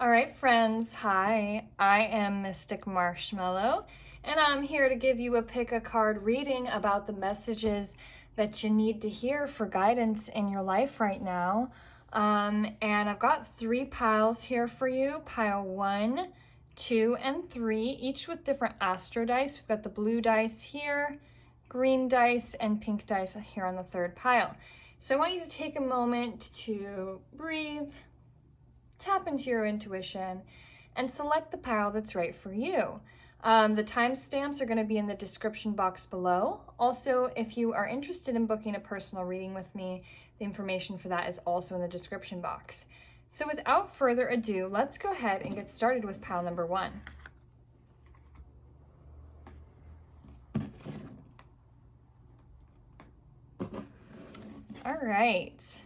All right, friends. Hi, I am Mystic Marshmallow, and I'm here to give you a pick a card reading about the messages that you need to hear for guidance in your life right now. And I've got 3 piles here for you. Pile 1, 2, and 3, each with different astro dice. We've got the blue dice here, green dice, and pink dice here on the 3rd pile. So I want you to take a moment to breathe, tap into your intuition, and select the pile that's right for you. The timestamps are going to be in the description box below. Also, if you are interested in booking a personal reading with me, the information for that is also in the description box. So without further ado, let's go ahead and get started with pile number 1. All right.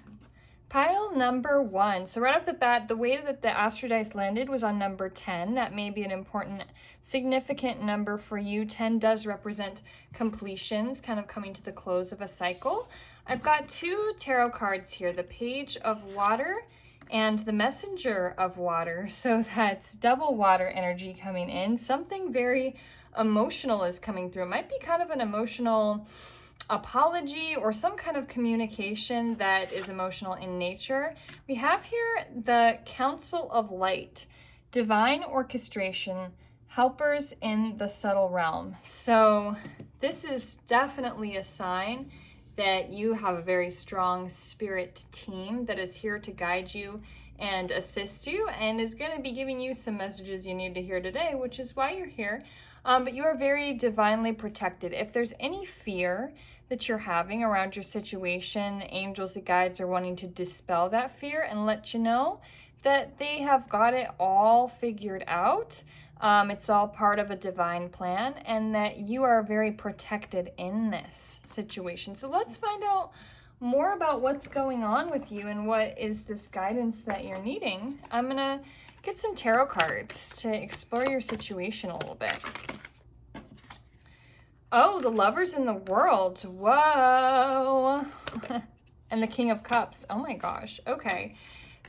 Pile number 1. So right off the bat, the way that the astro dice landed was on number 10. That may be an important, significant number for you. 10 does represent completions, kind of coming to the close of a cycle. I've got 2 tarot cards here, the Page of Water and the Messenger of Water. So that's double water energy coming in. Something very emotional is coming through. It might be kind of an emotional apology or some kind of communication that is emotional in nature. We have here the Council of Light, divine orchestration, helpers in the subtle realm. So this is definitely a sign that you have a very strong spirit team that is here to guide you and assist you and is going to be giving you some messages you need to hear today, which is why you're here. But you are very divinely protected. If there's any fear that you're having around your situation, angels and guides are wanting to dispel that fear and let you know that they have got it all figured out. It's all part of a divine plan, and that you are very protected in this situation. So let's find out more about what's going on with you and what is this guidance that you're needing. I'm gonna get some tarot cards to explore your situation a little bit. Oh, the Lovers in the World. Whoa. And the King of Cups. Oh my gosh. Okay.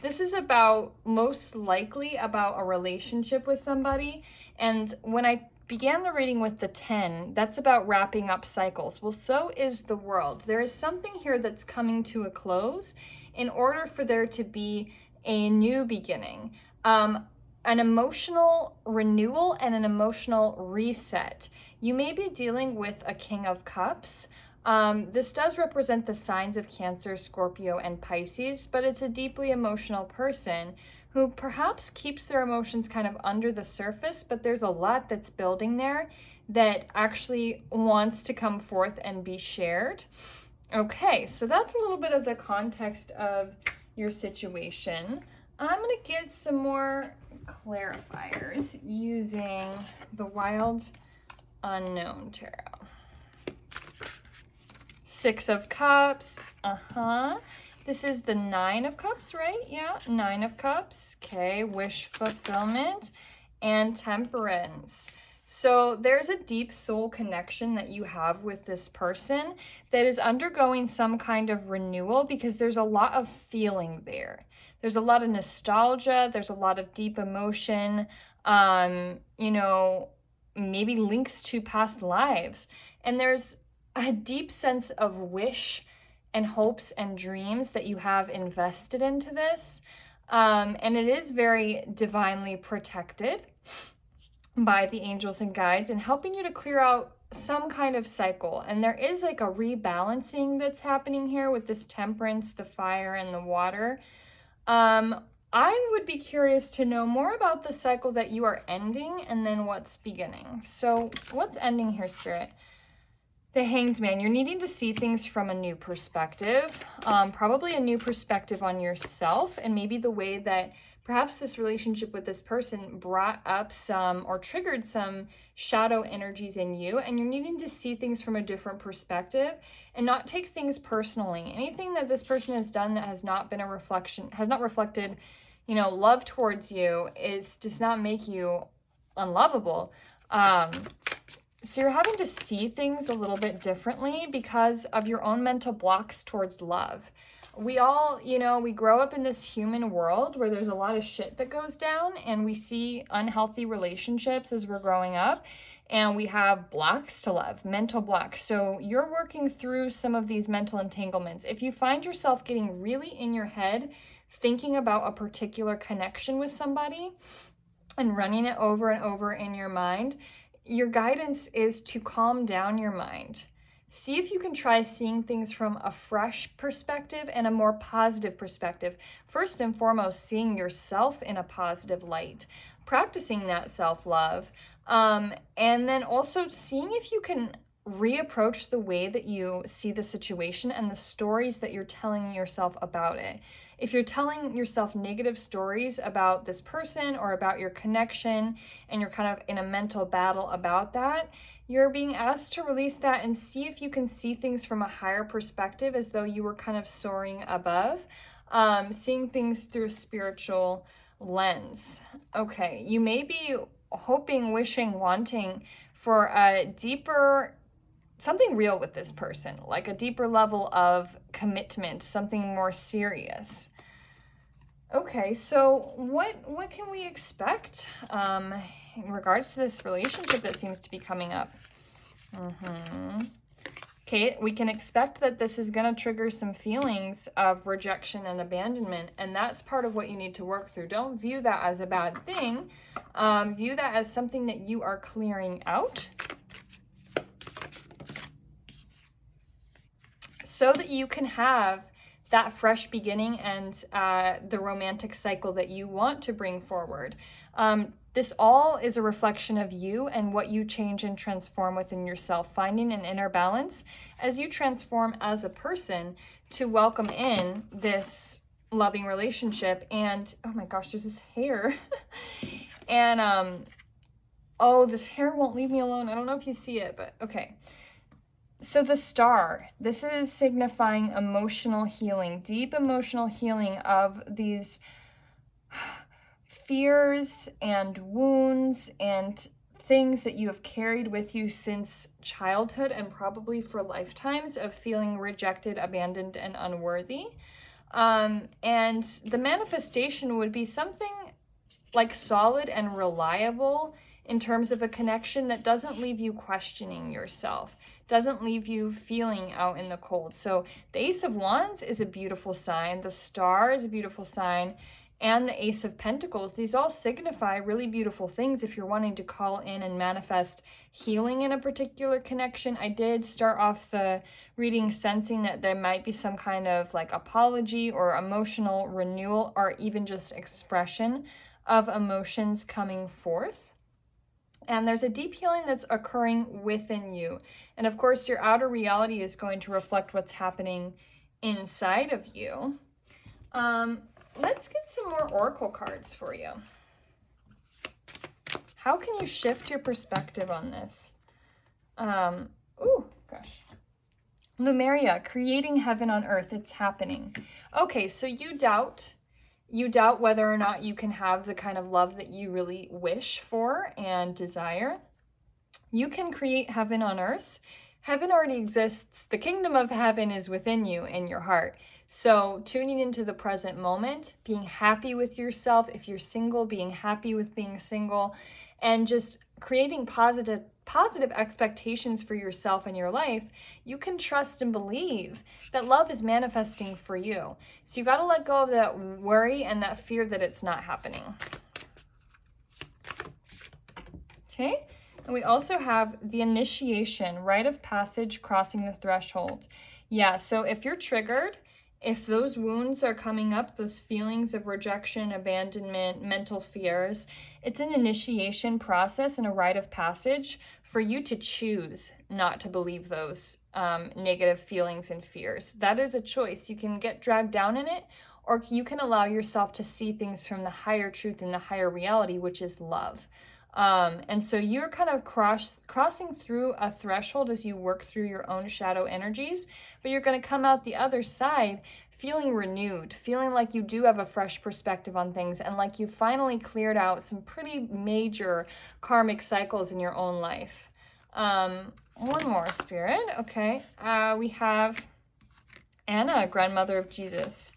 This is about, most likely, about a relationship with somebody. And when I began the reading with the 10, that's about wrapping up cycles. Well, so is the world. There is something here that's coming to a close in order for there to be a new beginning. An emotional renewal and an emotional reset. You may be dealing with a King of Cups. This does represent the signs of Cancer, Scorpio, and Pisces, but it's a deeply emotional person who perhaps keeps their emotions kind of under the surface, but there's a lot that's building there that actually wants to come forth and be shared. Okay, so that's a little bit of the context of your situation. I'm going to get some more clarifiers using the Wild Unknown Tarot. 6 of Cups. This is the 9 of Cups, right? Yeah, 9 of Cups. Okay, wish fulfillment and temperance. So there's a deep soul connection that you have with this person that is undergoing some kind of renewal because there's a lot of feeling there. There's a lot of nostalgia. There's a lot of deep emotion, maybe links to past lives. And there's a deep sense of wish and hopes and dreams that you have invested into this. And it is very divinely protected by the angels and guides and helping you to clear out some kind of cycle. And there is like a rebalancing that's happening here with this temperance, the fire, and the water. I would be curious to know more about the cycle that you are ending and then what's beginning. So what's ending here, Spirit? The Hanged Man. You're needing to see things from a new perspective, probably a new perspective on yourself, and maybe the way that perhaps this relationship with this person brought up some or triggered some shadow energies in you, and you're needing to see things from a different perspective and not take things personally. Anything that this person has done that has not been a reflection, has not reflected, love towards you, does not make you unlovable. So you're having to see things a little bit differently because of your own mental blocks towards love. We all, you know, we grow up in this human world where there's a lot of shit that goes down, and we see unhealthy relationships as we're growing up, and we have blocks to love, mental blocks. So you're working through some of these mental entanglements. If you find yourself getting really in your head, thinking about a particular connection with somebody and running it over and over in your mind, your guidance is to calm down your mind. See if you can try seeing things from a fresh perspective and a more positive perspective. First and foremost, seeing yourself in a positive light, practicing that self-love, and then also seeing if you can reapproach the way that you see the situation and the stories that you're telling yourself about it. If you're telling yourself negative stories about this person or about your connection, and you're kind of in a mental battle about that, you're being asked to release that and see if you can see things from a higher perspective, as though you were kind of soaring above, seeing things through a spiritual lens. Okay, you may be hoping, wishing, wanting for a deeper, something real with this person, like a deeper level of commitment, something more serious. Okay, so what can we expect in regards to this relationship that seems to be coming up? Okay, we can expect that this is going to trigger some feelings of rejection and abandonment, and that's part of what you need to work through. Don't view that as a bad thing. View that as something that you are clearing out, so that you can have that fresh beginning and the romantic cycle that you want to bring forward. This all is a reflection of you and what you change and transform within yourself, finding an inner balance as you transform as a person to welcome in this loving relationship. And oh my gosh, there's this hair. And oh, this hair won't leave me alone. I don't know if you see it, but okay. So the star, this is signifying emotional healing, deep emotional healing of these fears and wounds and things that you have carried with you since childhood, and probably for lifetimes, of feeling rejected, abandoned, and unworthy. And the manifestation would be something like solid and reliable in terms of a connection that doesn't leave you questioning yourself, doesn't leave you feeling out in the cold. So the Ace of Wands is a beautiful sign. The Star is a beautiful sign. And the Ace of Pentacles, these all signify really beautiful things if you're wanting to call in and manifest healing in a particular connection. I did start off the reading sensing that there might be some kind of like apology or emotional renewal, or even just expression of emotions coming forth. And there's a deep healing that's occurring within you. And of course, your outer reality is going to reflect what's happening inside of you. Let's get some more oracle cards for you. How can you shift your perspective on this? Oh, gosh. Lumeria, creating heaven on earth. It's happening. Okay, so you doubt whether or not you can have the kind of love that you really wish for and desire. You can create heaven on earth. Heaven already exists. The kingdom of heaven is within you, in your heart. So tuning into the present moment, being happy with yourself. If you're single, being happy with being single, and just creating positive expectations for yourself and your life, you can trust and believe that love is manifesting for you. So you got to let go of that worry and that fear that it's not happening. Okay? And we also have the initiation, rite of passage, crossing the threshold. Yeah, so if you're triggered, if those wounds are coming up, those feelings of rejection, abandonment, mental fears, it's an initiation process and a rite of passage for you to choose not to believe those negative feelings and fears. That is a choice. You can get dragged down in it, or you can allow yourself to see things from the higher truth and the higher reality, which is love. And so you're kind of crossing through a threshold as you work through your own shadow energies, but you're going to come out the other side feeling renewed, feeling like you do have a fresh perspective on things, and like you finally cleared out some pretty major karmic cycles in your own life. One more, Spirit. Okay. We have Anna, grandmother of Jesus.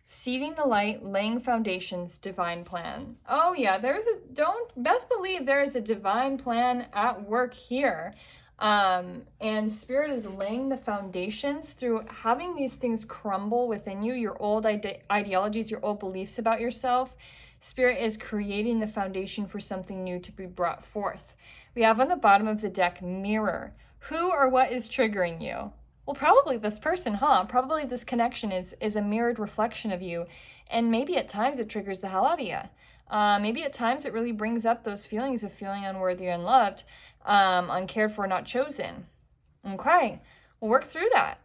Seeding the light, laying foundations, divine plan. Oh yeah, best believe there is a divine plan at work here. And Spirit is laying the foundations through having these things crumble within you, your old ideologies, your old beliefs about yourself. Spirit is creating the foundation for something new to be brought forth. We have on the bottom of the deck, mirror. Who or what is triggering you? Well, probably this person, huh? Probably this connection is a mirrored reflection of you. And maybe at times it triggers the hell out of you. Maybe at times it really brings up those feelings of feeling unworthy, unloved, uncared for, not chosen. Okay, well, work through that.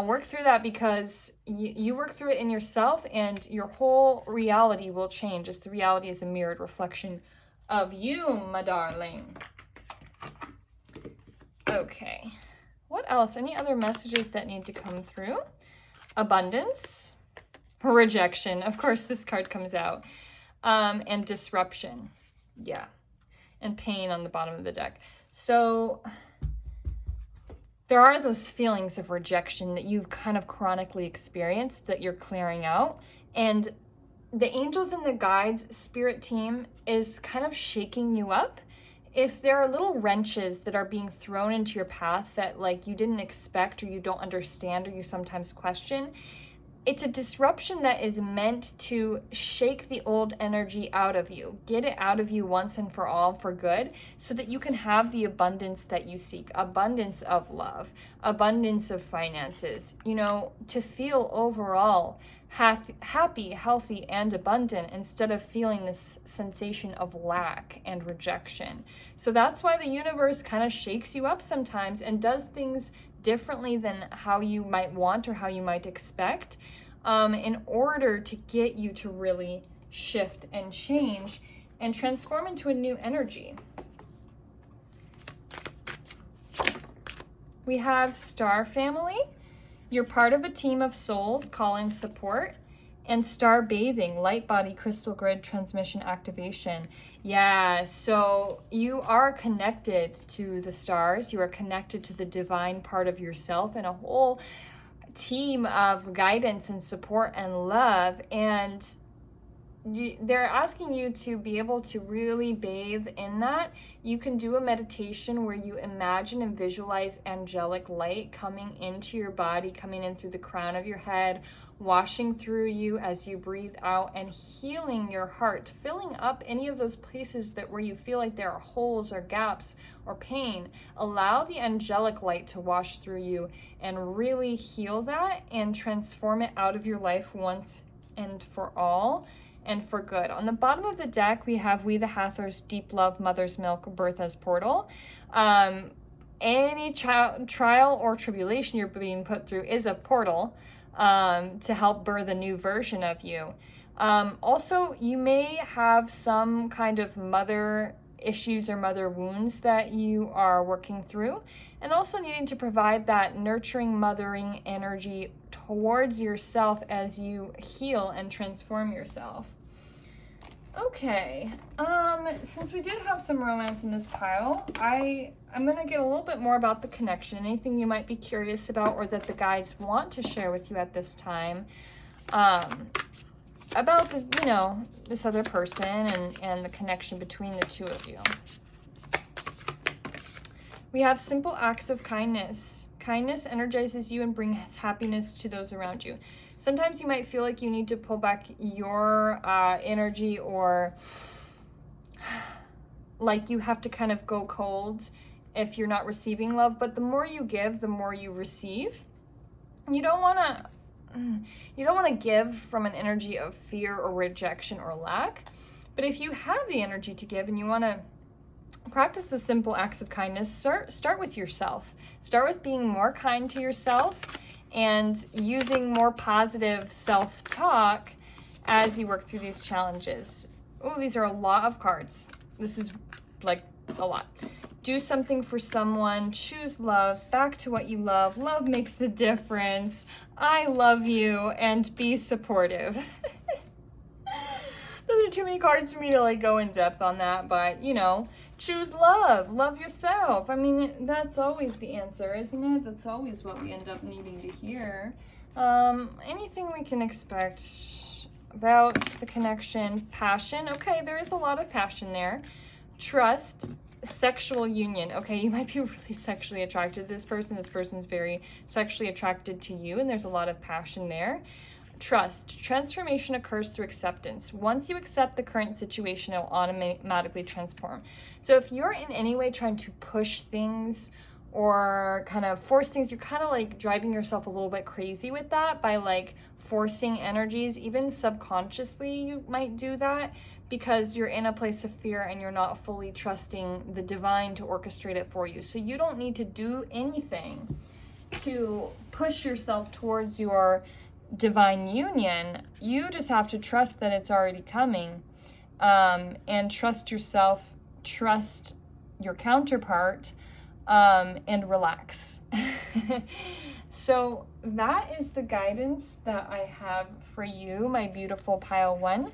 Work through that because you work through it in yourself and your whole reality will change as the reality is a mirrored reflection of you, my darling. Okay. What else? Any other messages that need to come through? Abundance, rejection. Of course, this card comes out. And disruption. Yeah. And pain on the bottom of the deck. So there are those feelings of rejection that you've kind of chronically experienced that you're clearing out. And the angels and the guides spirit team is kind of shaking you up. If there are little wrenches that are being thrown into your path that like you didn't expect or you don't understand or you sometimes question, it's a disruption that is meant to shake the old energy out of you, get it out of you once and for all for good, so that you can have the abundance that you seek, abundance of love, abundance of finances, to feel overall happy, healthy, and abundant instead of feeling this sensation of lack and rejection. So that's why the universe kind of shakes you up sometimes and does things differently than how you might want or how you might expect, in order to get you to really shift and change and transform into a new energy. We have Star Family. You're part of a team of souls, call in support, and Star Bathing, light body, crystal grid, transmission activation. Yeah, so you are connected to the stars. You are connected to the divine part of yourself and a whole team of guidance and support and love. And they're asking you to be able to really bathe in that. You can do a meditation where you imagine and visualize angelic light coming into your body, coming in through the crown of your head, washing through you as you breathe out and healing your heart, filling up any of those places where you feel like there are holes or gaps or pain. Allow the angelic light to wash through you and really heal that and transform it out of your life once and for all. And for good. On the bottom of the deck, we have We the Hathors, Deep Love, Mother's Milk, Birth as Portal. Any trial or tribulation you're being put through is a portal to help birth a new version of you. Also, you may have some kind of mother issues or mother wounds that you are working through, and also needing to provide that nurturing, mothering energy towards yourself as you heal and transform yourself. Okay, since we did have some romance in this pile, I'm going to get a little bit more about the connection, anything you might be curious about or that the guides want to share with you at this time, about this, this other person and the connection between the two of you. We have simple acts of kindness. Kindness energizes you and brings happiness to those around you. Sometimes you might feel like you need to pull back your energy, or like you have to kind of go cold if you're not receiving love. But the more you give, the more you receive. You don't want to give from an energy of fear or rejection or lack. But if you have the energy to give and you want to practice the simple acts of kindness, start with yourself. Start with being more kind to yourself and using more positive self-talk as you work through these challenges. Oh, these are a lot of cards. This is like a lot. Do something for someone, choose love, back to what you love. Love makes the difference. I love you, and be supportive. Those are too many cards for me to like go in depth on that, but choose love, love yourself. I mean, that's always the answer, isn't it? That's always what we end up needing to hear. Anything we can expect about the connection. Passion. Okay, there is a lot of passion there. Trust. Sexual union. Okay, you might be really sexually attracted to this person. This person's very sexually attracted to you, and there's a lot of passion there. Trust. Transformation occurs through acceptance. Once you accept the current situation, it will automatically transform. So if you're in any way trying to push things or kind of force things, you're kind of like driving yourself a little bit crazy with that by like forcing energies. Even subconsciously you might do that because you're in a place of fear and you're not fully trusting the divine to orchestrate it for you. So you don't need to do anything to push yourself towards your divine union. You just have to trust that it's already coming, and trust yourself, trust your counterpart, and relax. So that is the guidance that I have for you, my beautiful pile 1.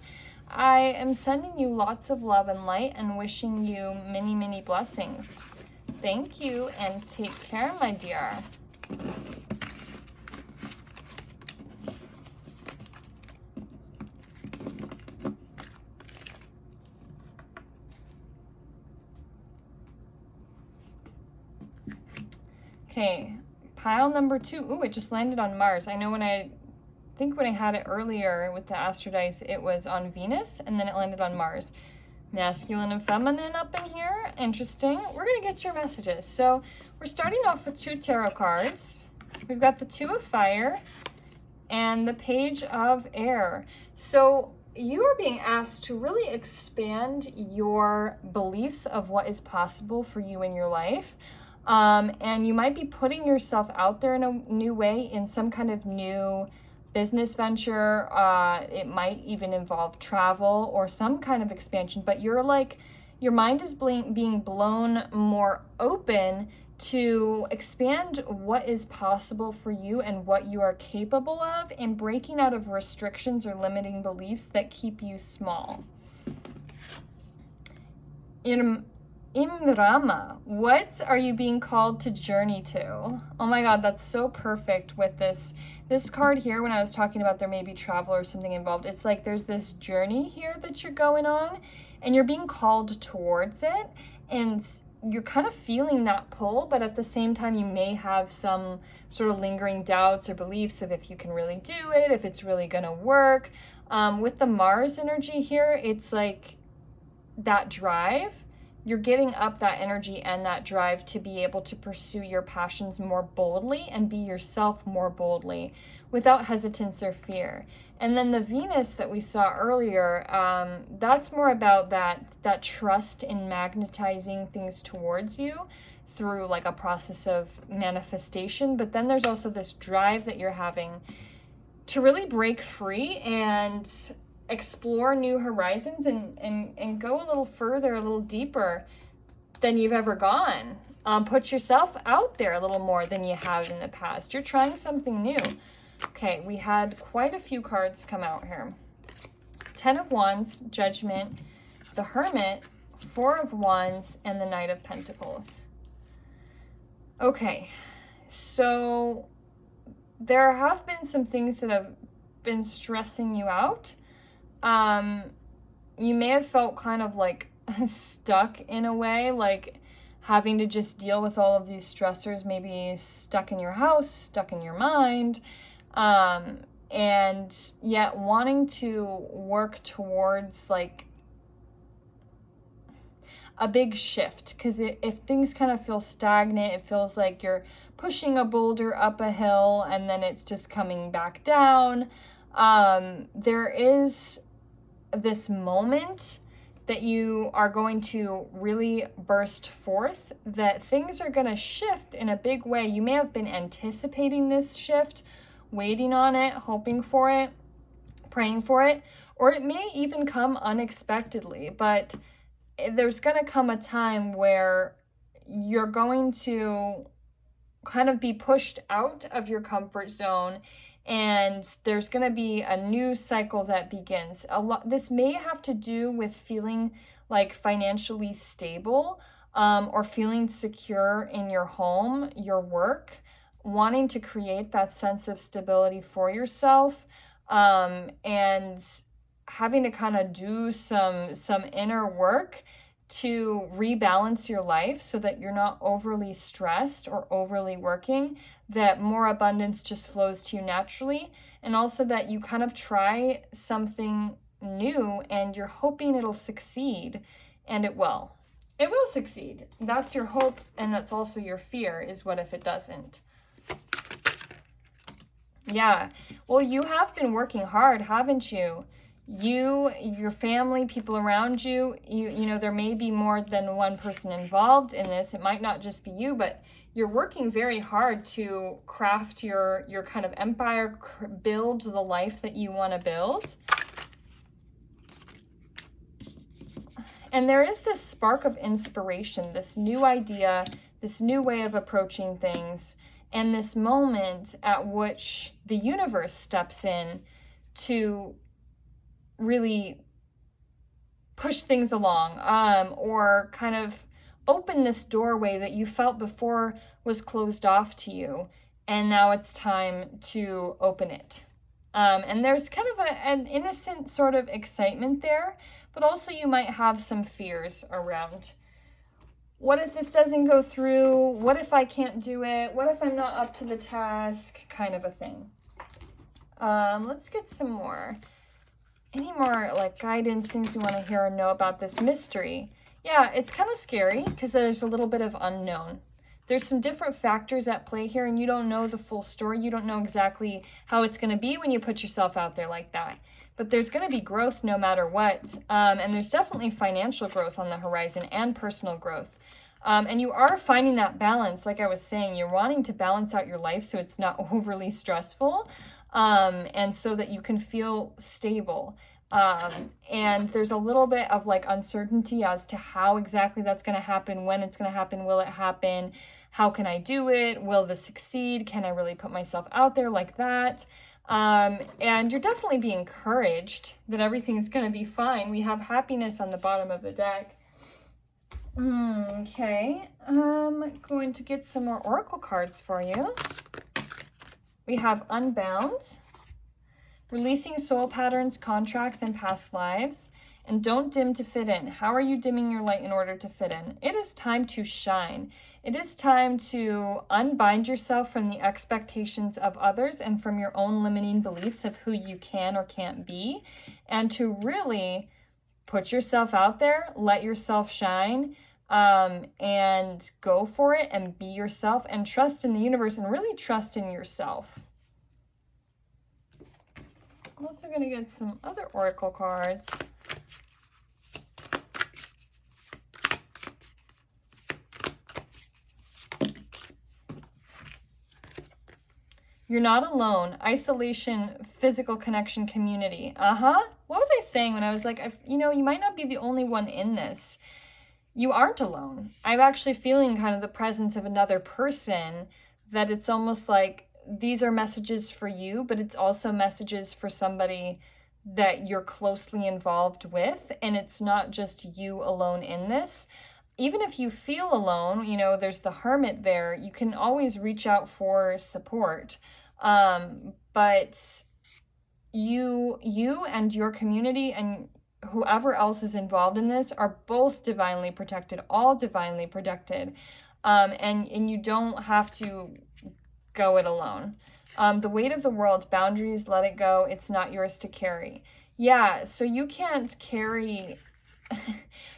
I am sending you lots of love and light and wishing you many, many blessings. Thank you and take care, my dear. Okay, pile number 2. Ooh, it just landed on Mars. I know when I had it earlier with the Astrodice, it was on Venus, and then it landed on Mars. Masculine and feminine up in here. Interesting. We're going to get your messages. So we're starting off with 2 tarot cards. We've got the 2 of Fire and the Page of Air. So you are being asked to really expand your beliefs of what is possible for you in your life. And you might be putting yourself out there in a new way, in some kind of new business venture. It might even involve travel or some kind of expansion, but your mind is being blown more open to expand what is possible for you and what you are capable of, and breaking out of restrictions or limiting beliefs that keep you small. Imrama, what are you being called to journey to? Oh my God, that's so perfect with this card here. When I was talking about there may be travel or something involved, it's like there's this journey here that you're going on and you're being called towards it, and you're kind of feeling that pull, but at the same time you may have some sort of lingering doubts or beliefs of if you can really do it, if it's really gonna work. With the Mars energy here, it's like that drive. You're getting up that energy and that drive to be able to pursue your passions more boldly and be yourself more boldly without hesitance or fear. And then the Venus that we saw earlier, that's more about that trust in magnetizing things towards you through like a process of manifestation. But then there's also this drive that you're having to really break free and explore new horizons and go a little further, a little deeper than you've ever gone. Put yourself out there a little more than you have in the past. You're trying something new. Okay, we had quite a few cards come out here. 10 of Wands, Judgment, the Hermit, 4 of Wands, and the Knight of Pentacles. Okay, so there have been some things that have been stressing you out. You may have felt kind of like stuck in a way, like having to just deal with all of these stressors, maybe stuck in your house, stuck in your mind, and yet wanting to work towards like a big shift. Because if things kind of feel stagnant, it feels like you're pushing a boulder up a hill and then it's just coming back down. There is this moment that you are going to really burst forth, that things are going to shift in a big way. You may have been anticipating this shift, waiting on it, hoping for it, praying for it, or it may even come unexpectedly. But there's going to come a time where you're going to kind of be pushed out of your comfort zone, and there's going to be a new cycle that begins. This may have to do with feeling like financially stable, or feeling secure in your home, your work, wanting to create that sense of stability for yourself, and having to kind of do some inner work to rebalance your life so that you're not overly stressed or overly working, that more abundance just flows to you naturally, and also that you kind of try something new and you're hoping it'll succeed, and it will. It will succeed. That's your hope, and that's also your fear, is what if it doesn't? Yeah. Well, you have been working hard, haven't you? You, your family, people around you, you know, there may be more than one person involved in this. It might not just be you, but you're working very hard to craft your kind of empire, build the life that you want to build. And there is this spark of inspiration, this new idea, this new way of approaching things, and this moment at which the universe steps in to really push things along, or kind of open this doorway that you felt before was closed off to you, and now it's time to open it. And there's kind of an innocent sort of excitement there, but also you might have some fears around. What if this doesn't go through? What if I can't do it? What if I'm not up to the task? Kind of a thing. Let's get some more. Any more like guidance, things you want to hear or know about this mystery? Yeah, it's kind of scary because there's a little bit of unknown. There's some different factors at play here, and you don't know the full story. You don't know exactly how it's going to be when you put yourself out there like that. But there's going to be growth no matter what. And there's definitely financial growth on the horizon and personal growth. And you are finding that balance. Like I was saying, you're wanting to balance out your life so it's not overly stressful, and so that you can feel stable. And there's a little bit of like uncertainty as to how exactly that's going to happen, when it's going to happen, will it happen, how can I do it, will this succeed, can I really put myself out there like that? And you're definitely being encouraged that everything's going to be fine. We have happiness on the bottom of the deck. Okay, I'm going to get some more oracle cards for you. We have Unbound, releasing soul patterns, contracts, and past lives, and don't dim to fit in. How are you dimming your light in order to fit in? It is time to shine. It is time to unbind yourself from the expectations of others and from your own limiting beliefs of who you can or can't be, and to really put yourself out there, let yourself shine, and go for it and be yourself and trust in the universe and really trust in yourself. I'm also going to get some other oracle cards. You're not alone. Isolation, physical connection, community. What was I saying when I was like, you know, you might not be the only one in this. You aren't alone. I'm actually feeling kind of the presence of another person, that it's almost like these are messages for you, but it's also messages for somebody that you're closely involved with, and it's not just you alone in this. Even if you feel alone, you know, there's the hermit there, you can always reach out for support. But you and your community and whoever else is involved in this are both divinely protected, all divinely protected. And you don't have to go it alone. The weight of the world, boundaries, let it go. It's not yours to carry. Yeah, so you can't carry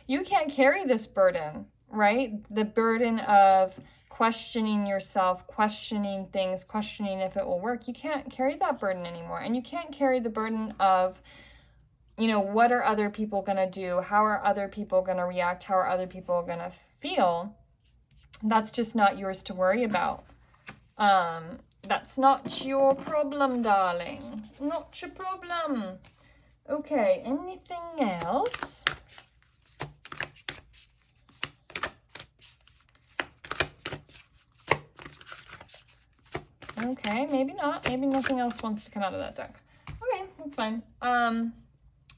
this burden, right? The burden of questioning yourself, questioning things, questioning if it will work. You can't carry that burden anymore. And you can't carry the burden of, you know, what are other people going to do? How are other people going to react? How are other people going to feel? That's just not yours to worry about. That's not your problem, darling. Not your problem. Okay, anything else? Okay, maybe not. Maybe nothing else wants to come out of that deck. Okay, that's fine. I'm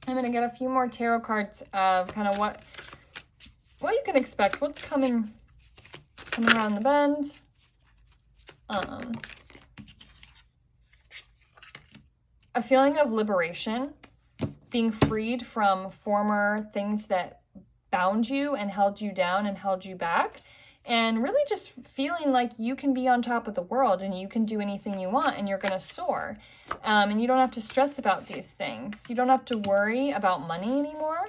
going to get a few more tarot cards of kind of what you can expect, what's coming around the bend. A feeling of liberation, being freed from former things that bound you and held you down and held you back, and really just feeling like you can be on top of the world and you can do anything you want and you're going to soar. And you don't have to stress about these things. You don't have to worry about money anymore.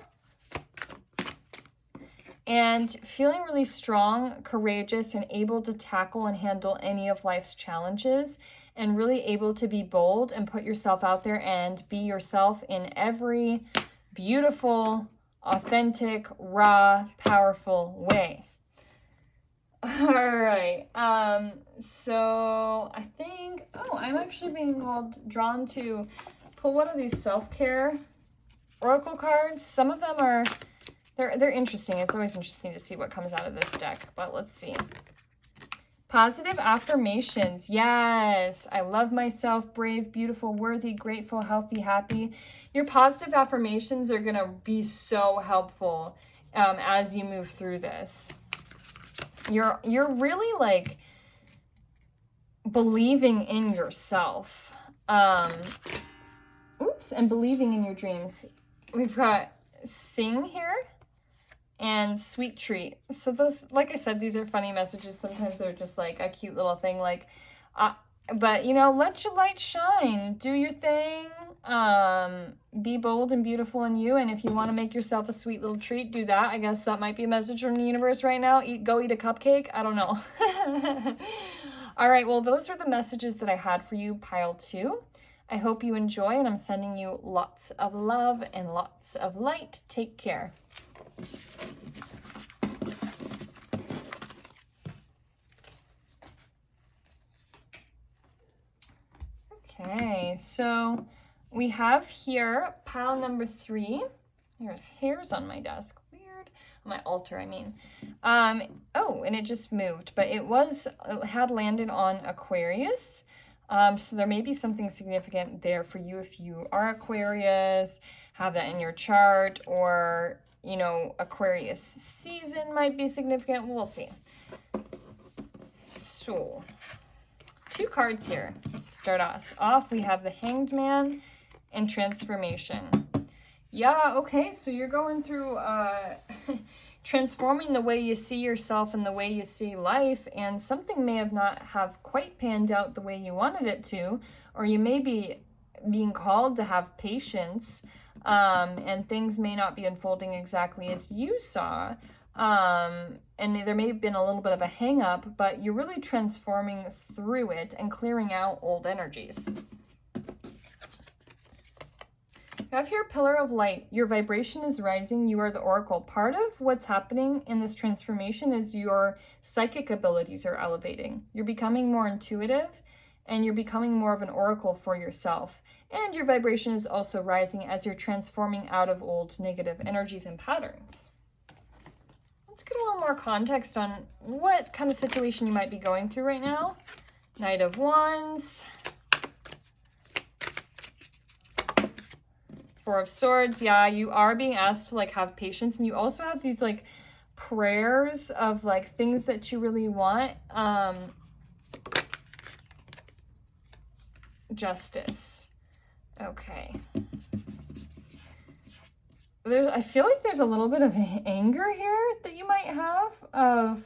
And feeling really strong, courageous, and able to tackle and handle any of life's challenges, and really able to be bold and put yourself out there and be yourself in every beautiful, authentic, raw, powerful way. All right. So I think, I'm actually being drawn to pull one of these self-care oracle cards. Some of them are, they're interesting. It's always interesting to see what comes out of this deck, but let's see. Positive affirmations. Yes. I love myself, brave, beautiful, worthy, grateful, healthy, happy. Your positive affirmations are going to be so helpful as you move through this. You're really like believing in yourself. And believing in your dreams. We've got sing here and sweet treat. So those, like I said, these are funny messages. Sometimes they're just like a cute little thing, like, but you know, let your light shine, do your thing, be bold and beautiful in you. And if you want to make yourself a sweet little treat, do that. I guess that might be a message from the universe right now. Go eat a cupcake. I don't know. All right. Well, those are the messages that I had for you, pile 2. I hope you enjoy, and I'm sending you lots of love and lots of light. Take care. Okay, so we have here pile number 3. There are hairs on my desk. Weird. On my altar, I mean. And it just moved, but it had landed on Aquarius. So there may be something significant there for you if you are Aquarius, have that in your chart, or, you know, Aquarius season might be significant. We'll see. So 2 cards here. Start us off. We have the Hanged Man and Transformation. Yeah, okay, so you're going through transforming the way you see yourself and the way you see life, and something may not have quite panned out the way you wanted it to, or you may be being called to have patience, and things may not be unfolding exactly as you saw. And there may have been a little bit of a hang up, but you're really transforming through it and clearing out old energies. You have here Pillar of Light. Your vibration is rising. You are the oracle. Part of what's happening in this transformation is your psychic abilities are elevating. You're becoming more intuitive, and you're becoming more of an oracle for yourself. And your vibration is also rising as you're transforming out of old negative energies and patterns. Let's get a little more context on what kind of situation you might be going through right now. Knight of Wands. 4 of Swords. Yeah, you are being asked to like have patience, and you also have these like prayers of like things that you really want. Justice. Okay. I feel like there's a little bit of anger here that you might have of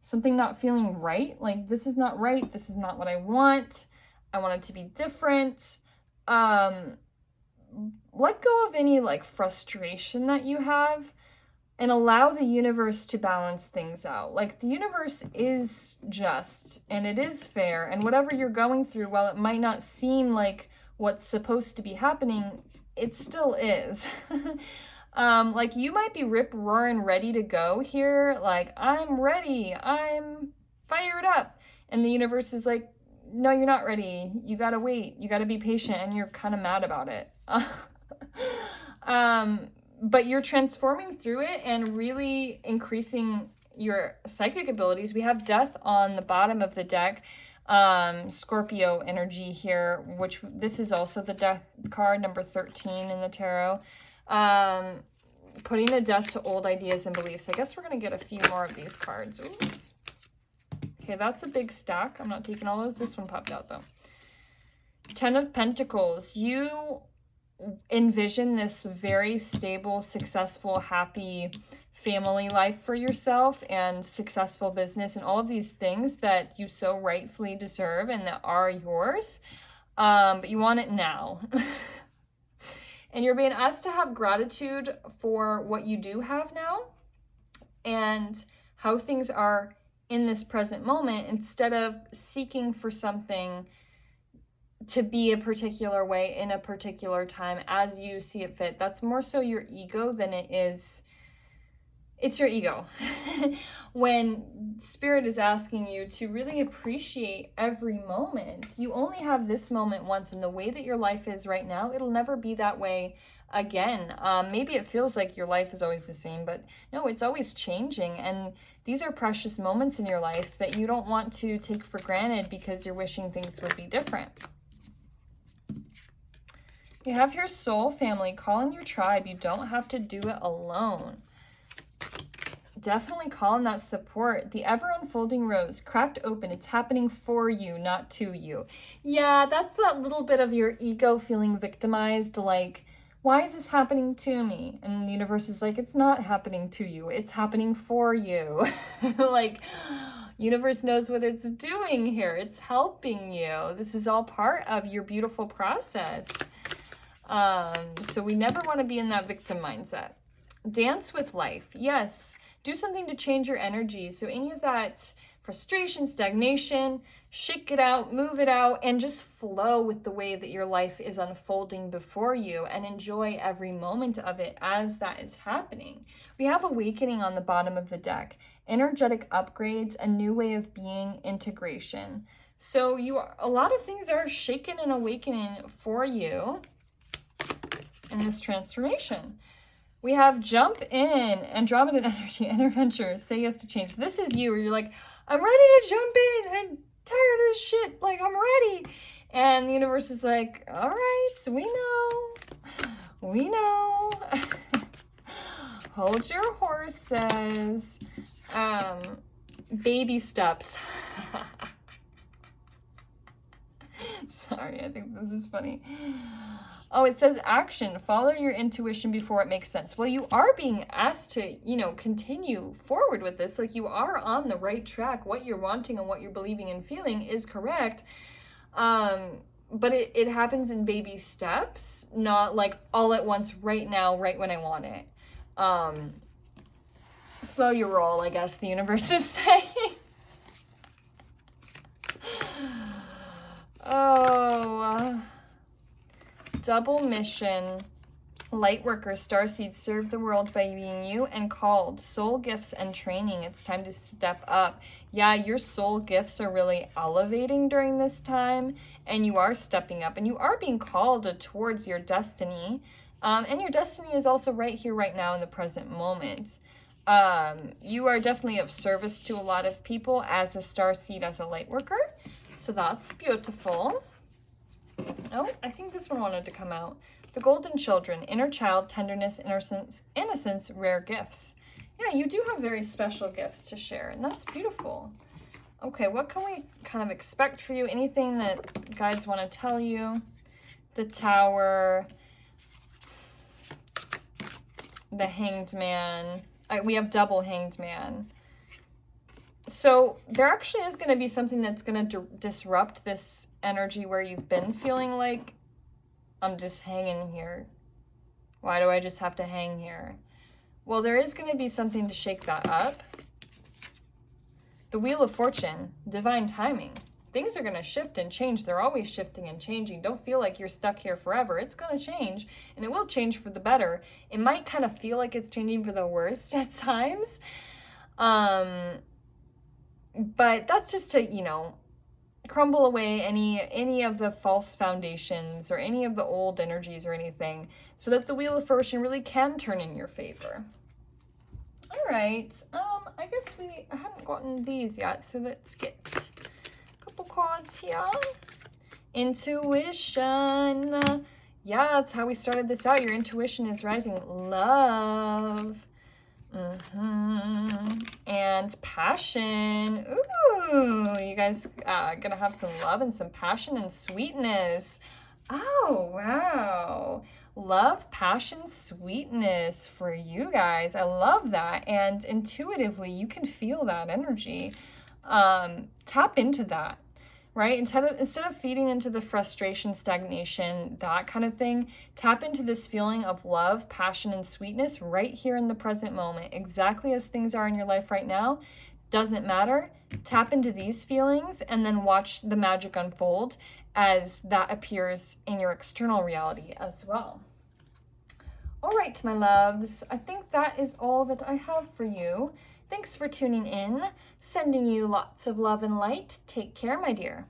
something not feeling right. Like, this is not right. This is not what I want. I want it to be different. Let go of any like frustration that you have and allow the universe to balance things out. Like, the universe is just and it is fair, and whatever you're going through, while it might not seem like what's supposed to be happening, it still is. Like, you might be rip-roaring ready to go here. Like, I'm ready. I'm fired up. And the universe is like, no, you're not ready. You gotta wait. You gotta be patient. And you're kind of mad about it. But you're transforming through it and really increasing your psychic abilities. We have Death on the bottom of the deck. Scorpio energy here, which this is also the Death card, number 13 in the tarot. Putting a death to old ideas and beliefs. I guess we're going to get a few more of these cards. Oops. Okay, that's a big stack. I'm not taking all those. This one popped out though. 10 of Pentacles. You envision this very stable, successful, happy family life for yourself and successful business and all of these things that you so rightfully deserve and that are yours. But you want it now. And you're being asked to have gratitude for what you do have now and how things are in this present moment instead of seeking for something to be a particular way in a particular time as you see it fit. That's more so your ego than it is. It's your ego. When Spirit is asking you to really appreciate every moment, you only have this moment once, and the way that your life is right now, it'll never be that way again. Maybe it feels like your life is always the same, but no, it's always changing. And these are precious moments in your life that you don't want to take for granted because you're wishing things would be different. You have your soul family. Call in your tribe. You don't have to do it alone. Definitely call in that support. The ever unfolding rose, cracked open. It's happening for you, not to you. Yeah, that's that little bit of your ego feeling victimized, like, why is this happening to me? And the universe is like, it's not happening to you. It's happening for you. Like, universe knows what it's doing here. It's helping you. This is all part of your beautiful process. So we never want to be in that victim mindset. Dance with life. Yes. Do something to change your energy. So any of that frustration, stagnation, shake it out, move it out, and just flow with the way that your life is unfolding before you and enjoy every moment of it as that is happening. We have awakening on the bottom of the deck. Energetic upgrades, a new way of being, integration. So a lot of things are shaken and awakening for you in this transformation. We have jump in, Andromedan energy, adventure, say yes to change. This is you, where you're like, I'm ready to jump in. I'm tired of this shit. Like, I'm ready. And the universe is like, all right, we know. We know. Hold your horses. Baby steps. Sorry, I think this is funny. Oh, it says action. Follow your intuition before it makes sense. Well, you are being asked to, continue forward with this. Like, you are on the right track. What you're wanting and what you're believing and feeling is correct. But it happens in baby steps, not like all at once right now, right when I want it. Slow your roll, I guess the universe is saying. Double mission. Light workers, starseeds, serve the world by being you and called. Soul gifts and training. It's time to step up. Yeah, your soul gifts are really elevating during this time, and you are stepping up, and you are being called towards your destiny. And your destiny is also right here, right now, in the present moment. You are definitely of service to a lot of people as a starseed, as a light worker. So that's beautiful. Oh, I think this one wanted to come out. The golden children, inner child, tenderness, innocence, rare gifts. Yeah, you do have very special gifts to share, and that's beautiful. Okay, what can we kind of expect for you? Anything that guides want to tell you? The Tower, the Hanged Man. We have double Hanged Man. So there actually is going to be something that's going to disrupt this energy where you've been feeling like, I'm just hanging here. Why do I just have to hang here? Well, there is going to be something to shake that up. The Wheel of Fortune, divine timing. Things are going to shift and change. They're always shifting and changing. Don't feel like you're stuck here forever. It's going to change, and it will change for the better. It might kind of feel like it's changing for the worst at times. But that's just to, crumble away any of the false foundations or any of the old energies or anything, so that the Wheel of Fortune really can turn in your favor. All right, I guess I haven't gotten these yet, so let's get a couple cards here. Intuition. Yeah, that's how we started this out. Your intuition is rising. Love. And passion. Ooh, you guys gonna have some love and some passion and sweetness. Oh, wow. Love, passion, sweetness for you guys. I love that. And intuitively, you can feel that energy. Tap into that, right? Instead of feeding into the frustration, stagnation, that kind of thing, tap into this feeling of love, passion, and sweetness right here in the present moment, exactly as things are in your life right now. Doesn't matter. Tap into these feelings and then watch the magic unfold as that appears in your external reality as well. All right, my loves, I think that is all that I have for you. Thanks for tuning in. Sending you lots of love and light. Take care, my dear.